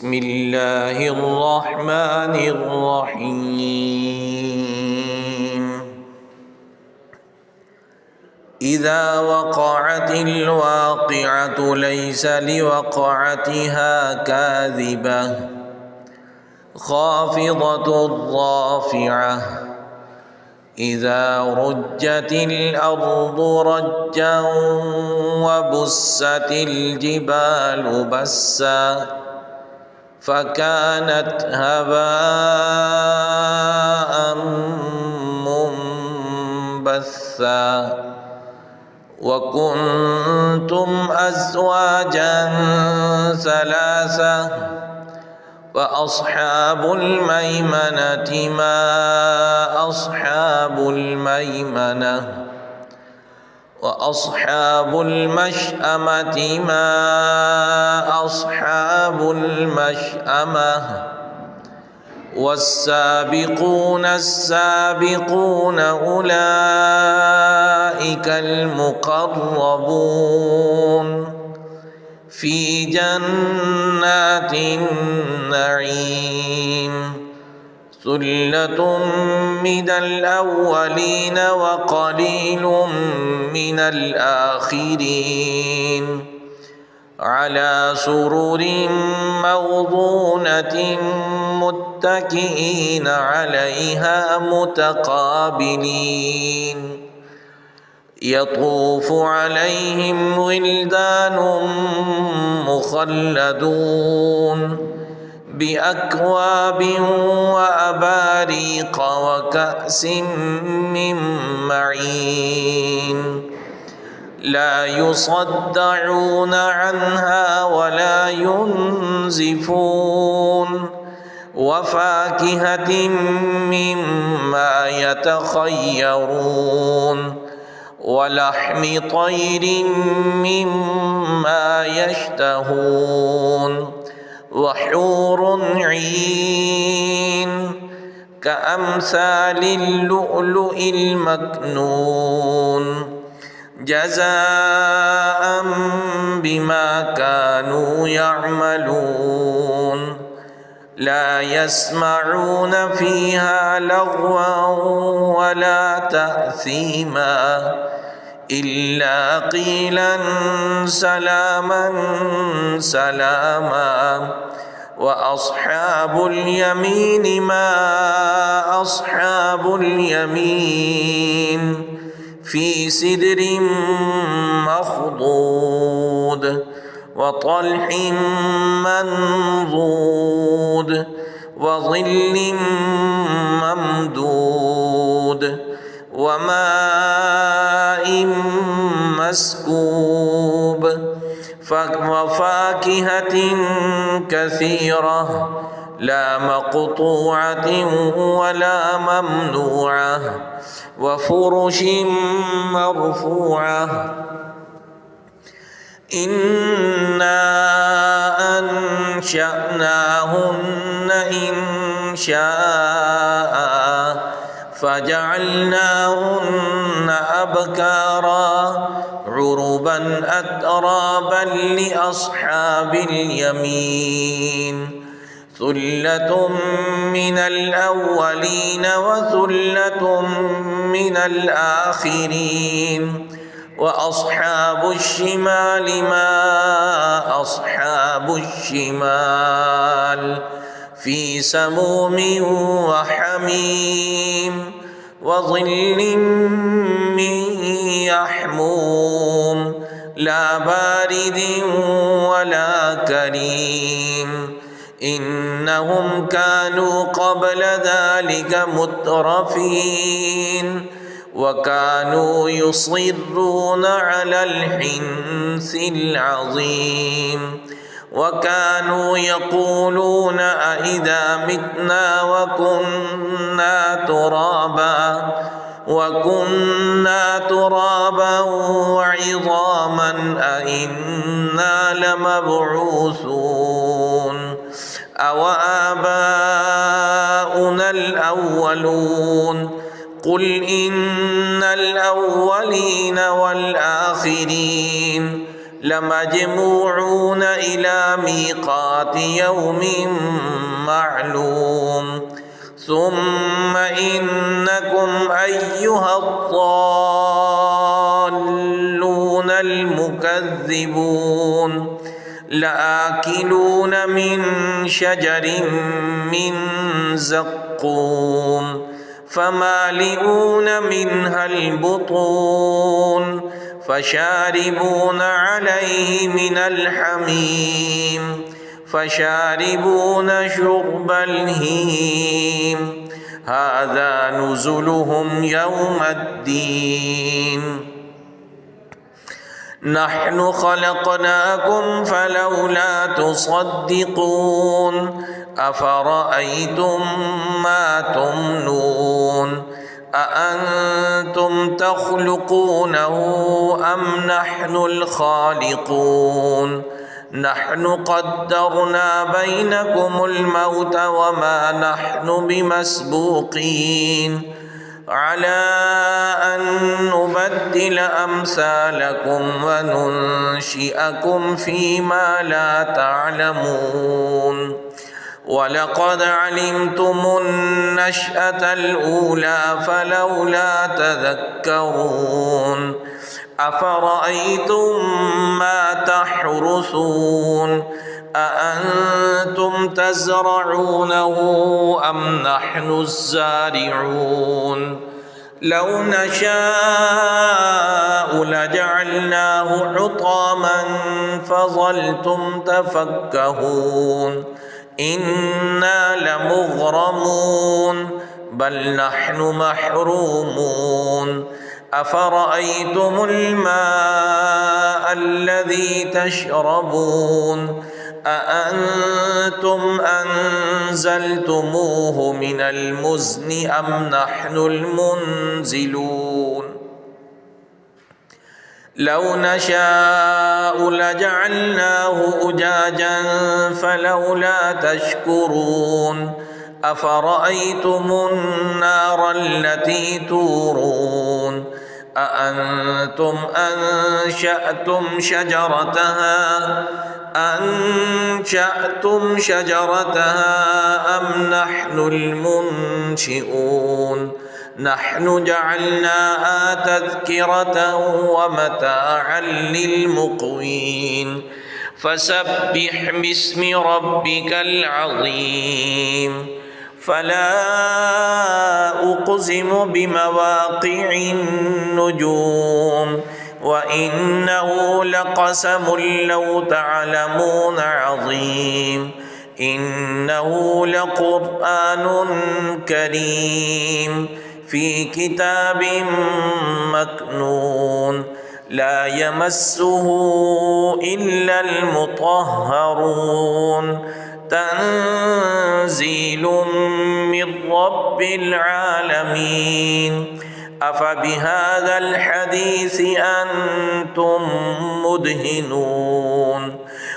بسم الله الرحمن الرحيم إذا وقعت الواقعة ليس لوقعتها كاذبة خافضة رافعة إذا رجت الأرض رجا وبست الجبال بسا فكانت هباء منبثا وكنتم أزواجا ثلاثة فأصحاب الميمنة ما أصحاب الميمنة وأصحاب المشأمة ما أصحاب المشأمة والسابقون السابقون أولئك المقربون في جنات النعيم ثلة من الأولين وقليل من الآخرين على سرر موضونة متكئين عليها متقابلين يطوف عليهم ولدان مخلدون بأكواب وأباريق وكأس من معين لا يصدعون عنها ولا ينزفون وفاكهة مما يتخيرون ولحم طير مما يشتهون وحور عين كأمثال اللؤلؤ المكنون جزاء بما كانوا يعملون لا يسمعون فيها لغوا ولا تأثيما إلا قيلا سلاما سلاما وأصحاب اليمين ما أصحاب اليمين في سدر مخضود وطلح منضود وظل ممدود وماء مسكوب وفاكهة كثيرة لا مقطوعة ولا ممنوعة وفرش مرفوعة إنا أنشأناهن إنشاء فجعلناهن أبكارا عربا أترابا لأصحاب اليمين ثلة من الأولين وثلة من الآخرين وأصحاب الشمال ما أصحاب الشمال في سموم وحميم وظل من يحموم لا بارد ولا كريم إنهم كانوا قبل ذلك مترفين وكانوا يصرون على الحنث العظيم وكانوا يقولون أئذا متنا وكنا ترابا وعظاما أئنا لمبعوثون أو آباؤنا الأولون قل إن الأولين والآخرين لمجموعون إلى ميقات يوم معلوم ثم إنكم أيها الضالون المكذبون لآكلون من شجر من زقوم فمالئون منها البطون فشاربون عليه من الحميم فشاربون شرب الهيم هذا نزلهم يوم الدين نحن خلقناكم فلولا تصدقون أفرأيتم ما تمنون أأنتم تخلقونه أم نحن الخالقون نحن قدرنا بينكم الموت وما نحن بمسبوقين على أن نبدل أمثالكم وننشئكم فيما لا تعلمون ولقد علمتم النشأة الأولى فلولا تذكرون أفرأيتم ما تحرثون أأنتم تزرعونه أم نحن الزارعون لو نشاء لجعلناه حطاما فظلتم تفكهون إنا لمغرمون بل نحن محرومون أفرأيتم الماء الذي تشربون أأنتم أنزلتموه من المزن أم نحن المنزلون لو نشاء لجعلناه أجاجا فلولا تشكرون أفرأيتم النار التي تورون أأنتم أنشأتم شجرتها أم نحن المنشئون نحن جعلناها تذكرة ومتاعا للمقوين فسبح باسم ربك العظيم فلا أقسم بمواقع النجوم وإنه لقسم لو تعلمون عظيم إنه لقرآن كريم في كتاب مكنون لا يمسه إلا المطهرون تنزيل من رب العالمين أفبهذا الحديث أنتم مدهنون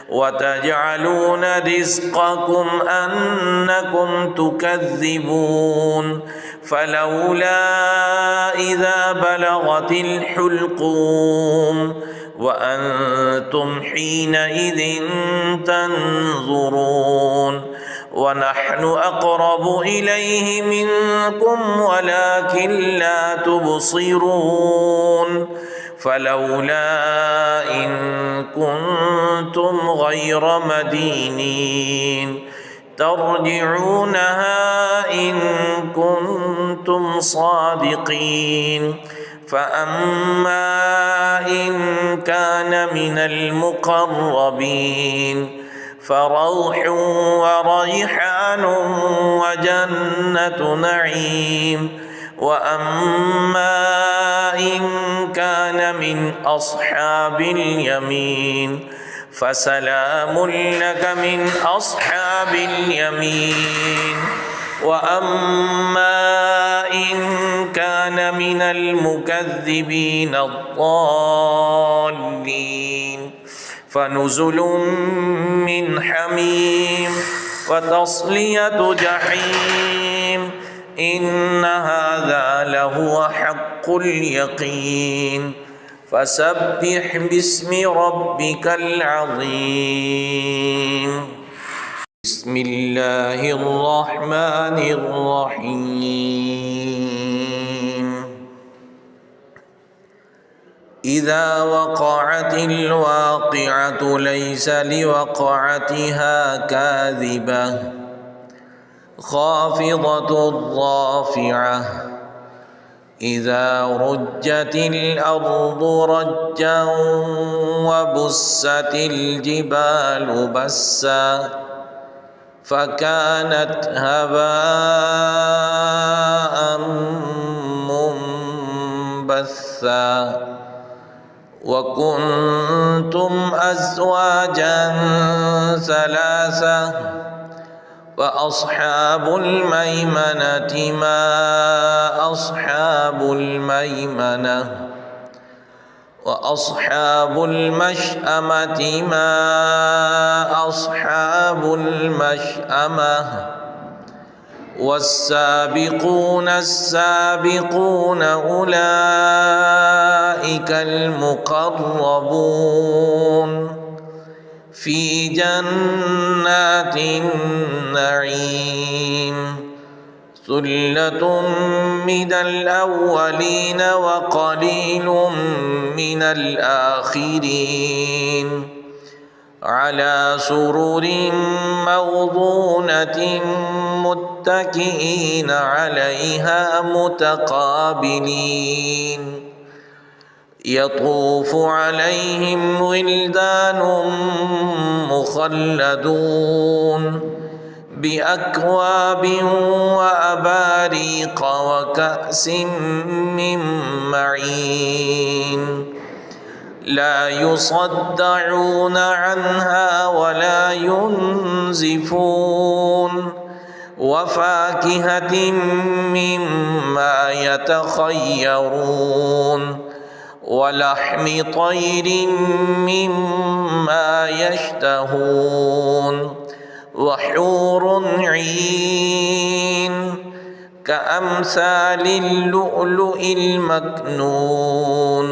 وتجعلون رزقكم أنكم تكذبون فلولا إذا بلغت الحلقوم وأنتم حينئذ تنظرون ونحن أقرب إليه منكم ولكن لا تبصرون فلولا إن كنتم غير مدينين ترجعونها إن كنتم صادقين فأما إن كان من المقربين فروح وريحان وجنة نعيم وأما إن كان من أصحاب اليمين فسلام لك من أصحاب اليمين وأما إن كان من المكذبين الضالين فنزل من حميم وتصلية جحيم إن هذا لهو حق اليقين فسبح باسم ربك العظيم. بسم الله الرحمن الرحيم. إذا وقعت الواقعة ليس لوقعتها كاذبة خافضة رافعة إذا رجت الأرض رجا وبست الجبال بسا فكانت هباء منبثا وكنتم أزواجا ثلاثة فأصحاب الميمنة ما أصحاب الميمنة وأصحاب المشأمة ما أصحاب المشأمة والسابقون السابقون أولئك المقربون في جنات النعيم ثلة من الأولين وقليل من الآخرين على سرر موضونة متكئين عليها متقابلين يطوف عليهم ولدان مخلدون بأكواب وأباريق وكأس من معين لا يصدعون عنها ولا ينزفون وفاكهة مما يتخيرون ولحم طير مما يشتهون وحور عين كأمثال اللؤلؤ المكنون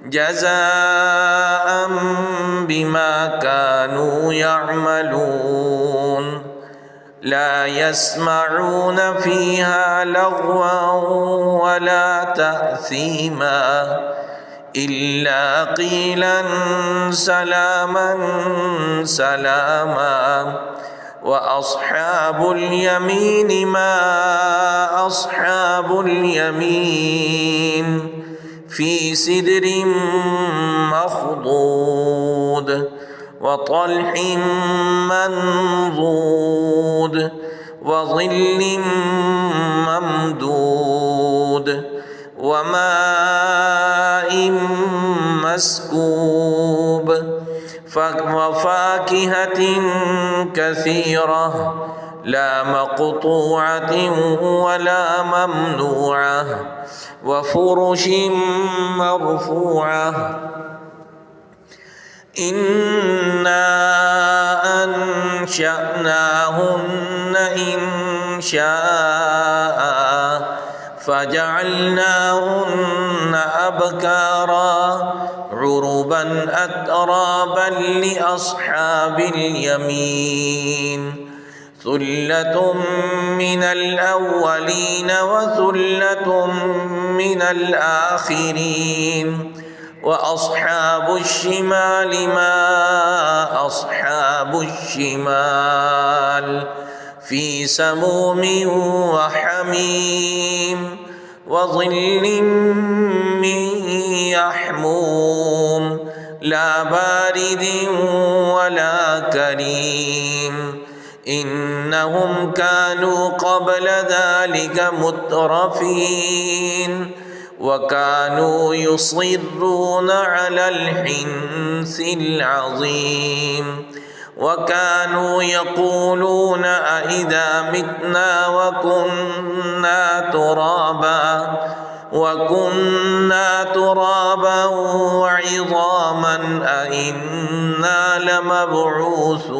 جزاء بما كانوا يعملون لا يسمعون فيها لغوا ولا تأثيما إلا قيلا سلاما سلاما وأصحاب اليمين ما أصحاب اليمين في سدر مخضود وطلح منضود وظل ممدود وماء مسكوب وفاكهة كثيرة لا مقطوعة ولا ممنوعة وفرش مرفوعة إنا أنشأناهن إنشاء فجعلناهن أبكارا عربا أترابا لأصحاب اليمين ثلة من الأولين وثلة من الآخرين وأصحاب الشمال ما أصحاب الشمال في سموم وحميم وظل من يحموم لا بارد ولا كريم إنهم كانوا قبل ذلك مترفين وكانوا يصرون على الحنث العظيم وكانوا يقولون أئذا متنا وكنا ترابا وعظاما أئنا لمبعوثون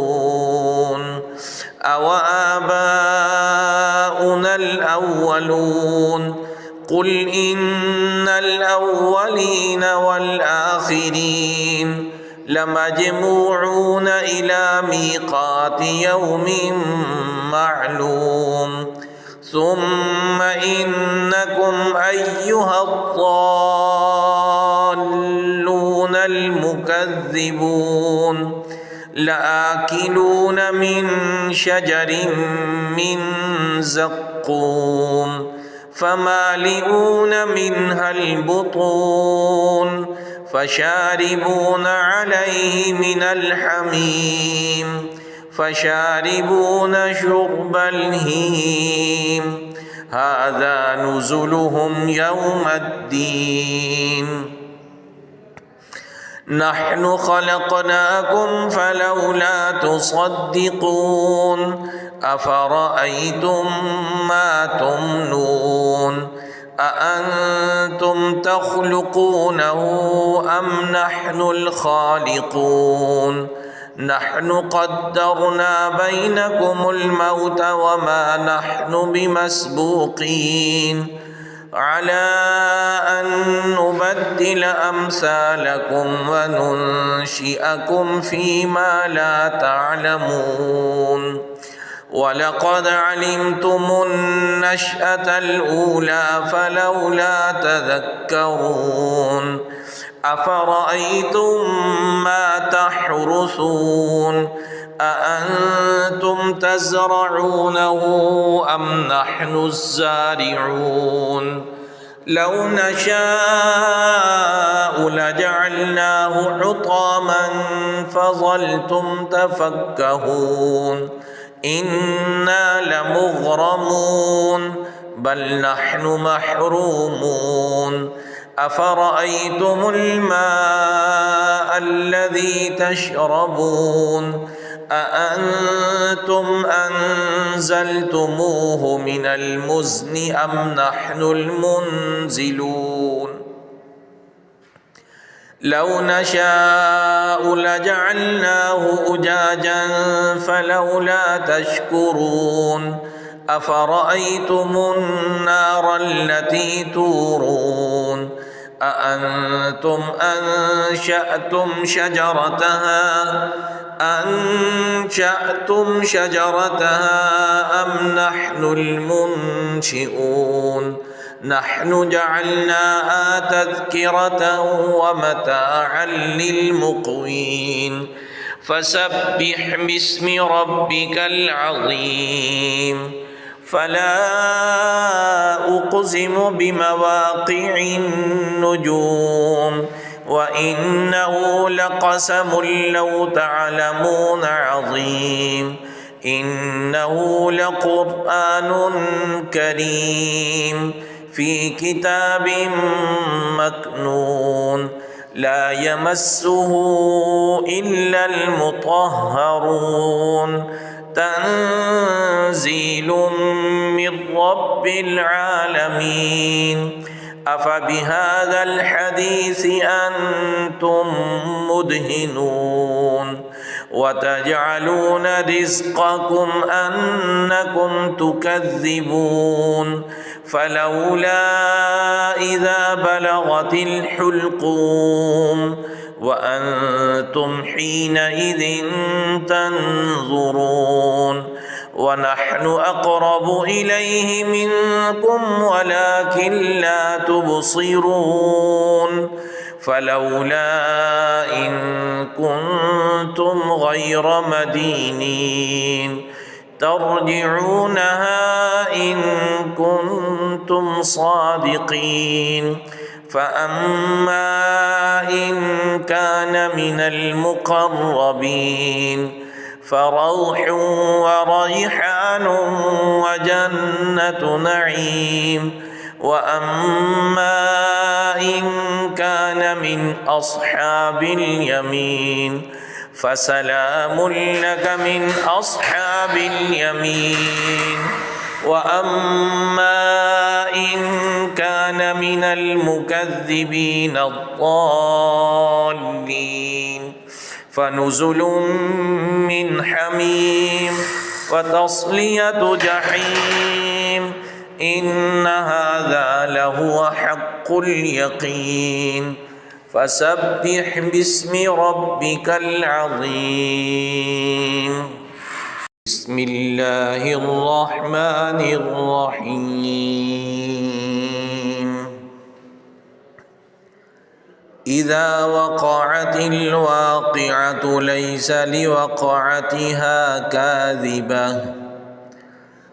أو آباؤنا الأولون قل إن الأولين والآخرين لمجموعون إلى ميقات يوم معلوم ثم إنكم أيها الضالون المكذبون لآكلون من شجر من زقوم فمالئون منها البطون فشاربون عليه من الحميم فشاربون شرب الهيم هذا نزلهم يوم الدين نحن خلقناكم فلولا تصدقون أفرأيتم ما تمنون أأنتم تخلقونه أم نحن الخالقون نحن قدرنا بينكم الموت وما نحن بمسبوقين على أن نبدل أمثالكم وننشئكم فيما لا تعلمون ولقد علمتم النشأة الأولى فلولا تذكرون أفرأيتم ما تحرثون أأنتم تزرعونه أم نحن الزارعون لو نشاء لجعلناه حطاما فظلتم تفكهون إنا لمغرمون بل نحن محرومون أفرأيتم الماء الذي تشربون أأنتم أنزلتموه من المزن أم نحن المنزلون لو نشاء لجعلناه أجاجا فلولا تشكرون أفرأيتم النار التي تورون أأنتم أنشأتم شجرتها أم نحن المنشئون نحن جعلناها تذكرة ومتاعا للمقوين فسبح باسم ربك العظيم فلا أقسم بمواقع النجوم وإنه لقسم لو تعلمون عظيم إنه لقرآن كريم في كتاب مكنون لا يمسه إلا المطهرون تنزيل من رب العالمين أفبهذا الحديث أنتم مدهنون وتجعلون رزقكم أنكم تكذبون فلولا إذا بلغت الحلقوم وأنتم حينئذ تنظرون ونحن أقرب إليه منكم ولكن لا تبصرون فلولا إن كنتم غير مدينين ترجعونها إن كنتم صادقين فأما إن كان من المقربين فروح وريحان وجنة نعيم وأما إن كان من أصحاب اليمين فسلام لك من أصحاب اليمين وأما إن كان من المكذبين الضالين فنزل من حميم وتصلية جحيم إن هذا لهو حق حق اليقين فسبح باسم ربك العظيم. بسم الله الرحمن الرحيم. إذا وقعت الواقعة ليس لوقعتها كاذبة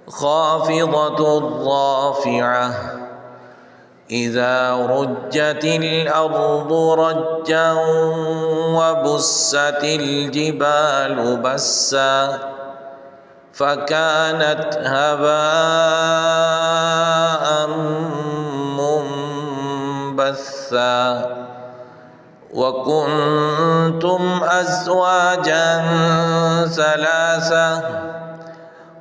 خافضة رافعة إذا رجت الأرض رجا وبست الجبال بسا فكانت هباء منبثا وكنتم أزواجا ثلاثة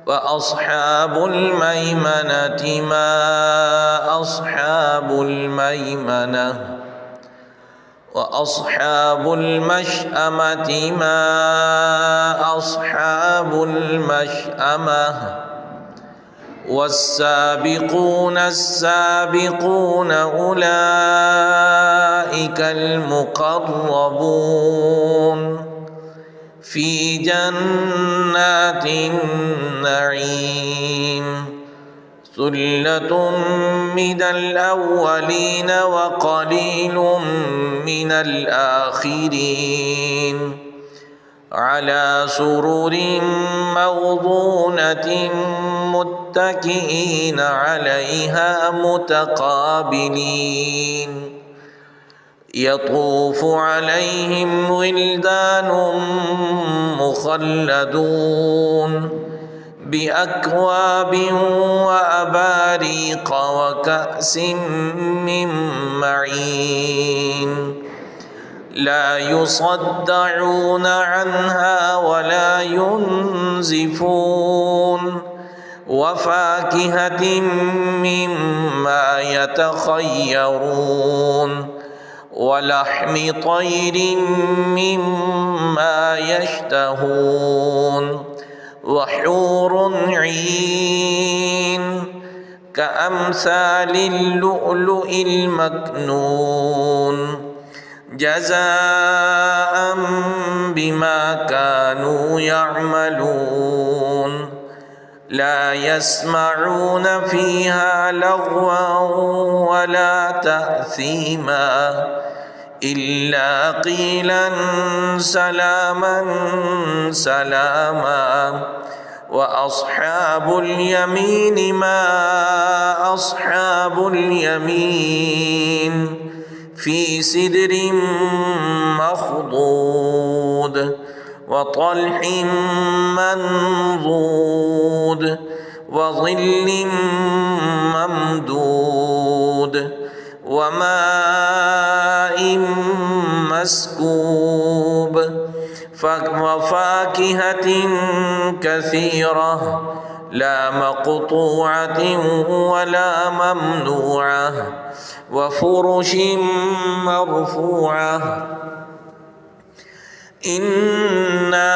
فأصحاب الميمنة ما أصحاب الميمنة وأصحاب المشأمة ما أصحاب المشأمة والسابقون السابقون أولئك المقربون في جنات النعيم ثلة من الأولين وقليل من الآخرين على سرر موضونة متكئين عليها متقابلين يطوف عليهم ولدان مخلدون بأكواب وأباريق وكأس من معين لا يصدعون عنها ولا ينزفون وفاكهة مما يتخيرون ولحم طير مما يشتهون وحور عين كأمثال اللؤلؤ المكنون جزاء بما كانوا يعملون لا يسمعون فيها لغوا ولا تأثيما إلا قيلا سلاما سلاما وأصحاب اليمين ما أصحاب اليمين في سدر مخضود وطلح منضود وظل ممدود وماء مسكوب وفاكهة كثيرة لا مقطوعة ولا ممنوعة وفرش مرفوعة إنا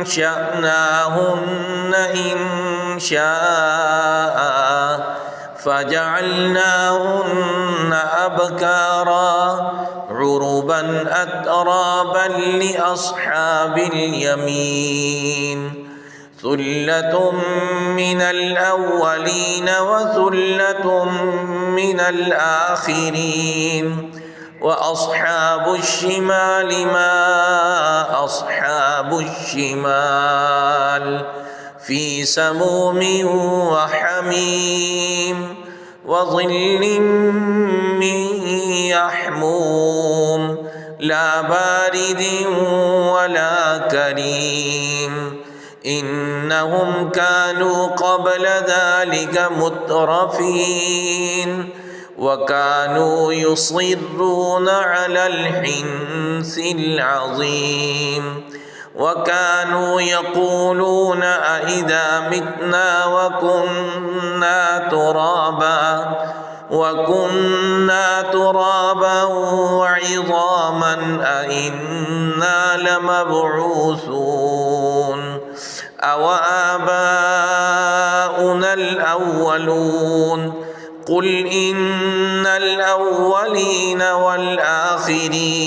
أنشأناهن إنشاء فجعلناهن أبكارا عربا أترابا لأصحاب اليمين ثلة من الأولين وثلة من الآخرين وأصحاب الشمال ما أصحاب الشمال في سموم وحميم وظل من يحموم لا بارد ولا كريم إنهم كانوا قبل ذلك مترفين وكانوا يصرون على الحنث العظيم وكانوا يقولون أئذا متنا وكنا ترابا وعظاما أئنا لمبعوثون أو آباؤنا الأولون قل إن الأولين والآخرين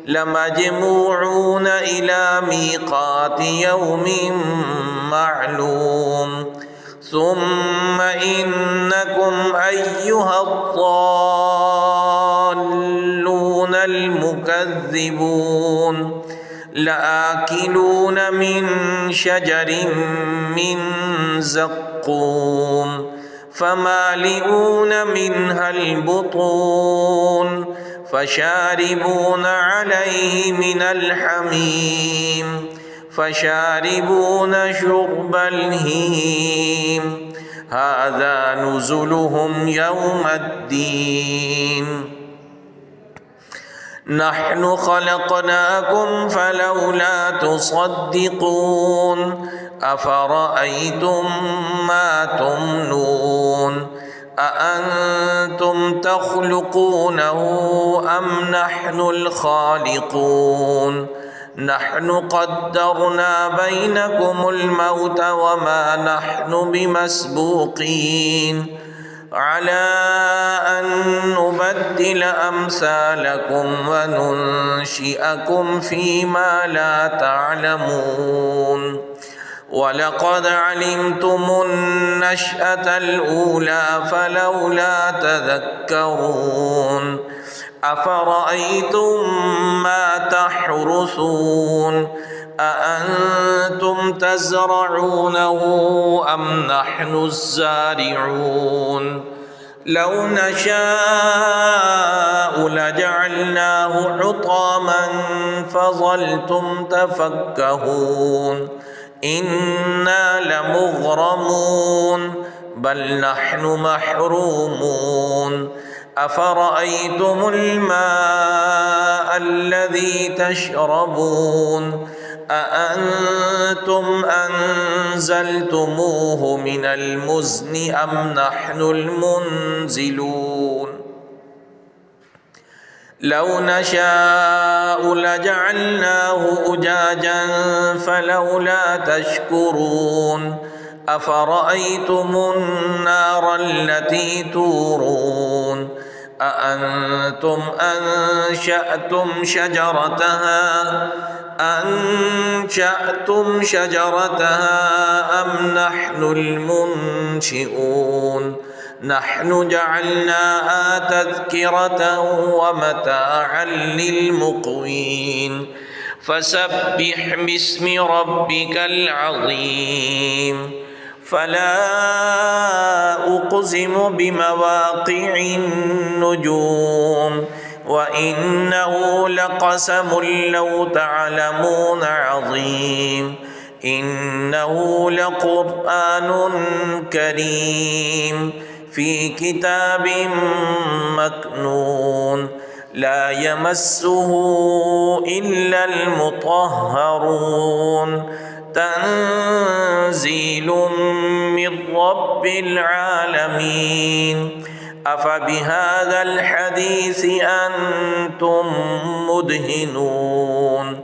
لمجموعون إلى ميقات يوم معلوم ثم إنكم أيها الضالون المكذبون لآكلون من شجر من زقوم فمالئون منها البطون فشاربون عليه من الحميم فشاربون شرب الهيم هذا نزلهم يوم الدين نحن خلقناكم فلولا تصدقون أفرأيتم ما تمنون أأنتم تخلقونه أم نحن الخالقون نحن قدرنا بينكم الموت وما نحن بمسبوقين على أن نبدل أمثالكم وننشئكم فيما لا تعلمون ولقد علمتم النشأة الأولى فلولا تذكرون أفرأيتم ما تحرثون أأنتم تزرعونه أم نحن الزارعون لو نشاء لجعلناه حطاما فظلتم تفكهون إنا لمغرمون بل نحن محرومون أفرأيتم الماء الذي تشربون أأنتم أنزلتموه من المزن أم نحن المنزلون لو نشاء لجعلناه أجاجا فلولا تشكرون أفرأيتم النار التي تورون أأنتم أنشأتم شجرتها أم نحن المنشئون نحن جعلناها تذكرة ومتاعا للمقوين فسبح باسم ربك العظيم فلا أقسم بمواقع النجوم وإنه لقسم لو تعلمون عظيم إنه لقرآن كريم في كتاب مكنون لا يمسه إلا المطهرون تنزيل من رب العالمين أفبهذا الحديث أنتم مدهنون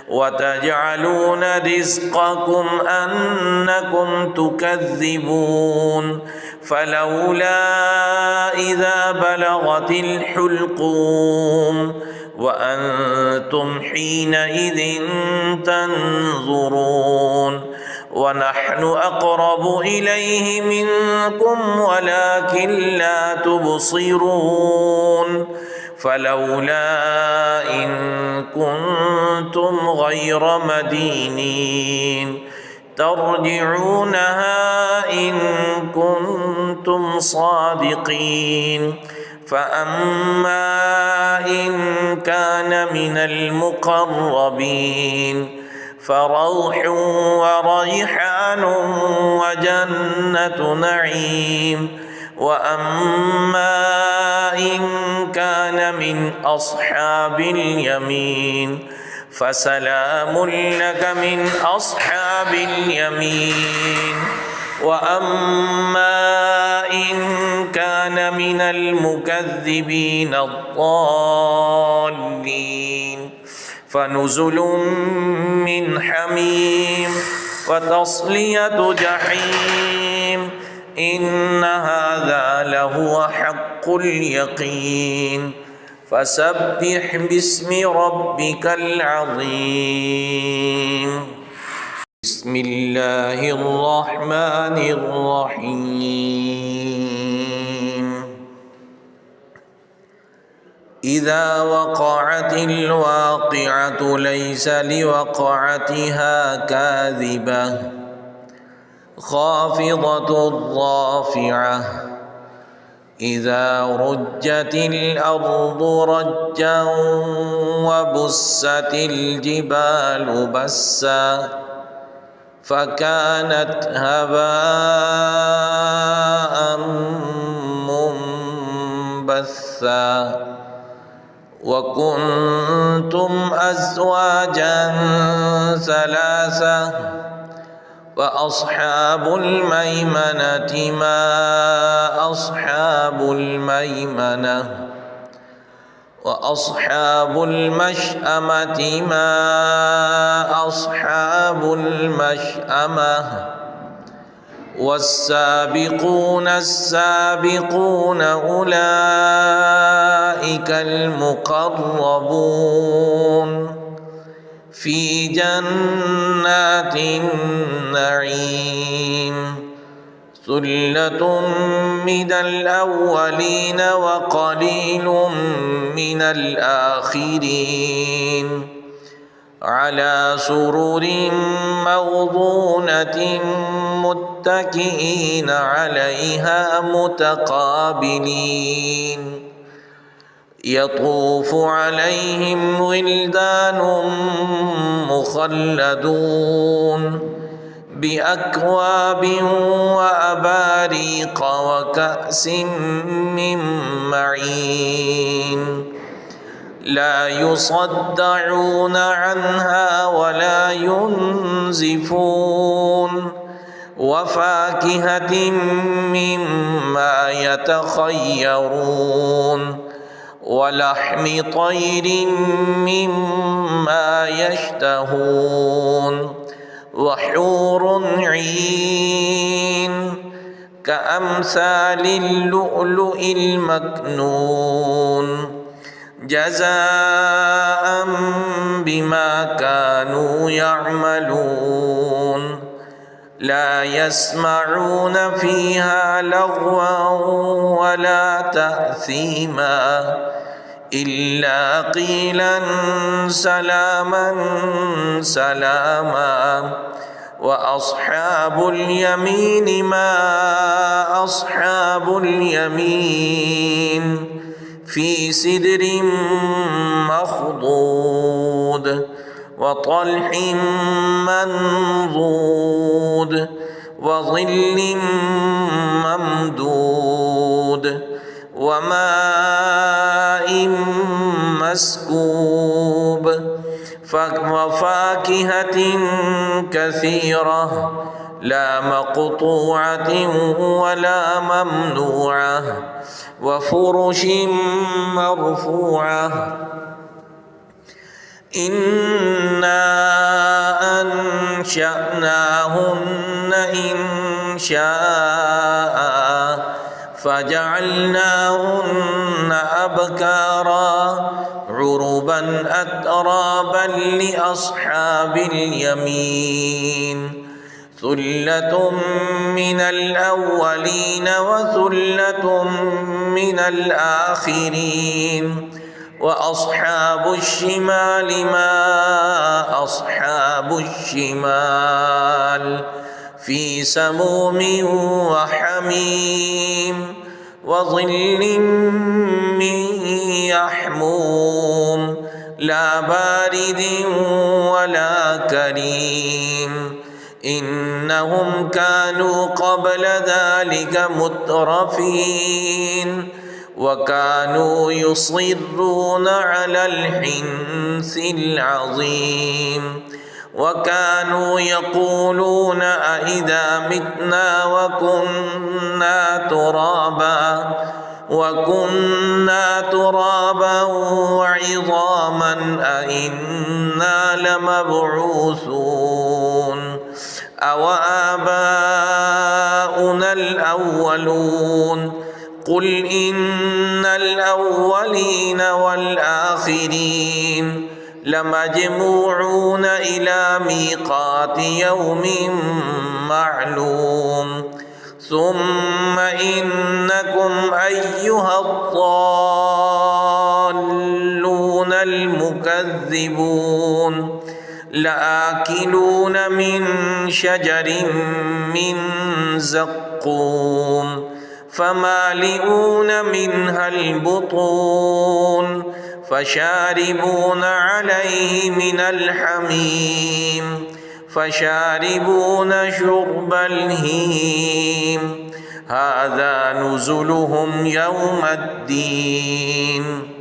وتجعلون رزقكم أنكم تكذبون فلولا إذا بلغت الحلقوم وأنتم حينئذ تنظرون ونحن أقرب إليه منكم ولكن لا تبصرون فلولا إن كنتم غير مدينين ترجعونها إن كنتم صادقين فأما إن كان من المقربين فروح وريحان وجنة نعيم وأما إن كان من أصحاب اليمين فسلام لك من أصحاب اليمين وأما إن كان من المكذبين الضالين فنزل من حميم وتصلية جحيم إن هذا لهو حق اليقين فسبح باسم ربك العظيم. بسم الله الرحمن الرحيم. إذا وقعت الواقعة ليس لوقعتها كاذبة خافضة رافعة إذا رجت الأرض رجا وبست الجبال بسا فكانت هباء منبثا وكنتم أزواجا ثلاثة فأصحاب الميمنة ما أصحاب الميمنة وأصحاب المشأمة ما أصحاب المشأمة والسابقون السابقون أولئك المقربون في جنات النعيم ثلة من الأولين وقليل من الآخرين على سرر موضونة متكئين عليها متقابلين يطوف عليهم ولدان مخلدون بأكواب وأباريق وكأس من معين لا يصدعون عنها ولا ينزفون وفاكهة مما يتخيرون ولحم طير مما يشتهون وحور عين كأمثال اللؤلؤ المكنون جزاء بما كانوا يعملون لا يسمعون فيها لغوا ولا تأثيما إلا قيلا سلاما سلاما وأصحاب اليمين ما أصحاب اليمين في سدر مخضود وطلح منضود وظل ممدود وماء مسكوب وفاكهة كثيرة لا مقطوعة ولا ممنوعة وفرش مرفوعة إنا أنشأناهن إنشاء فجعلناهن أبكارا عربا أترابا لأصحاب اليمين ثلة من الأولين وثلة من الآخرين وأصحاب الشمال ما أصحاب الشمال في سموم وحميم وظل من يحموم لا بارد ولا كريم إنهم كانوا قبل ذلك مترفين وكانوا يصرون على الحنث العظيم وكانوا يقولون أئذا متنا وكنا ترابا وعظاما أئنا لمبعوثون أو آباؤنا الأولون قل إن الأولين والآخرين لمجموعون إلى ميقات يوم معلوم ثم إنكم أيها الضالون المكذبون لآكلون من شجر من زقوم فمالئون منها البطون فشاربون عليه من الحميم فشاربون شرب الهيم هذا نزلهم يوم الدين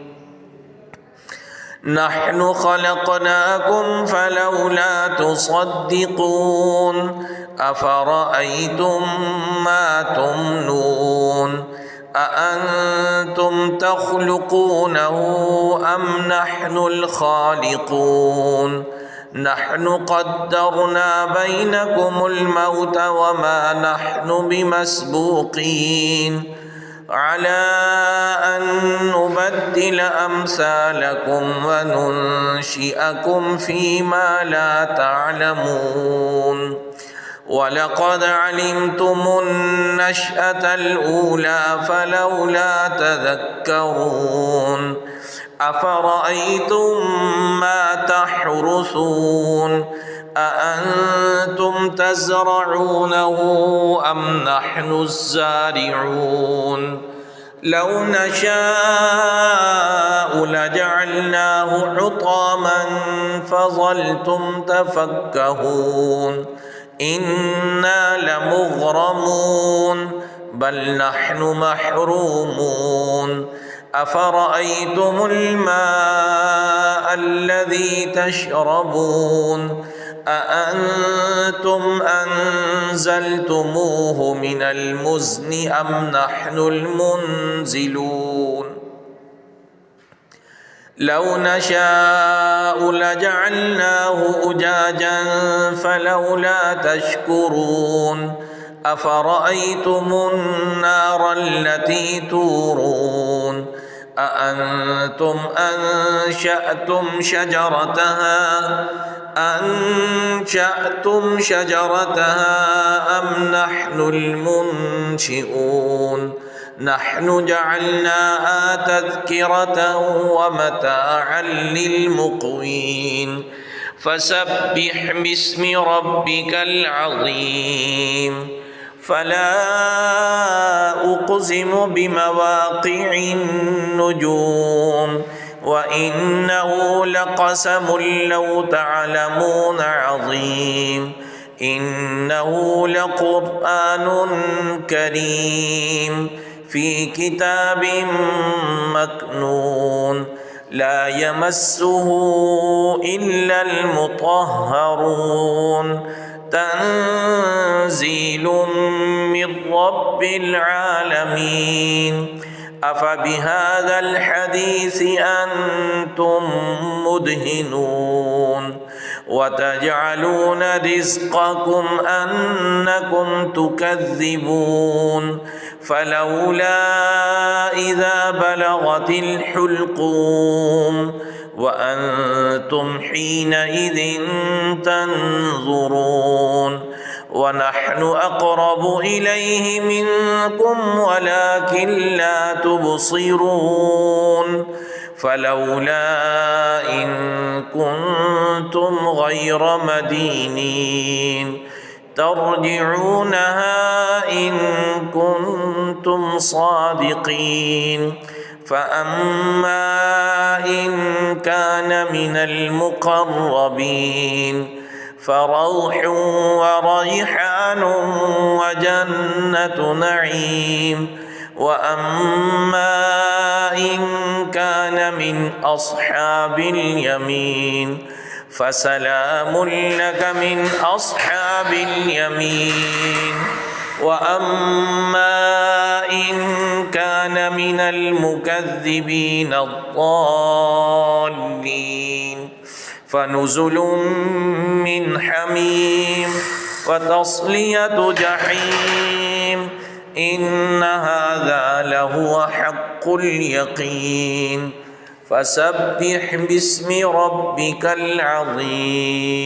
نحن خلقناكم فلولا تصدقون أفرأيتم ما تمنون أأنتم تخلقونه أم نحن الخالقون نحن قدرنا بينكم الموت وما نحن بمسبوقين على أن نبدل أمثالكم وننشئكم فيما لا تعلمون ولقد علمتم النشأة الأولى فلولا تذكرون أفرأيتم ما تحرثون أأنتم تزرعونه أم نحن الزارعون لو نشاء لجعلناه حطاما فظلتم تفكهون إنا لمغرمون بل نحن محرومون أفرأيتم الماء الذي تشربون أأنتم أنزلتموه من المزن أم نحن المنزلون لو نشاء لجعلناه أجاجا فلولا تشكرون أفرأيتم النار التي تورون أأنتم أنشأتم شجرتها أم نحن المنشئون نحن جعلناها تذكرة ومتاعا للمقوين فسبح باسم ربك العظيم فلا أقسم بمواقع النجوم وإنه لقسم لو تعلمون عظيم إنه لقرآن كريم في كتاب مكنون لا يمسه إلا المطهرون تنزيل من رب العالمين أفبهذا الحديث أنتم مدهنون وتجعلون رزقكم أنكم تكذبون فلولا إذا بلغت الحلقوم وأنتم حينئذ تنظرون ونحن أقرب إليه منكم ولكن لا تبصرون فلولا إن كنتم غير مدينين ترجعونها إن كنتم صادقين فأما إن كان من المقربين فروح وريحان وجنة نعيم وأما إن كان من أصحاب اليمين فسلام لك من أصحاب اليمين وأما إن كان من المكذبين الضالين فنزل من حميم وتصلية جحيم إن هذا لهو حق اليقين فسبح باسم ربك العظيم.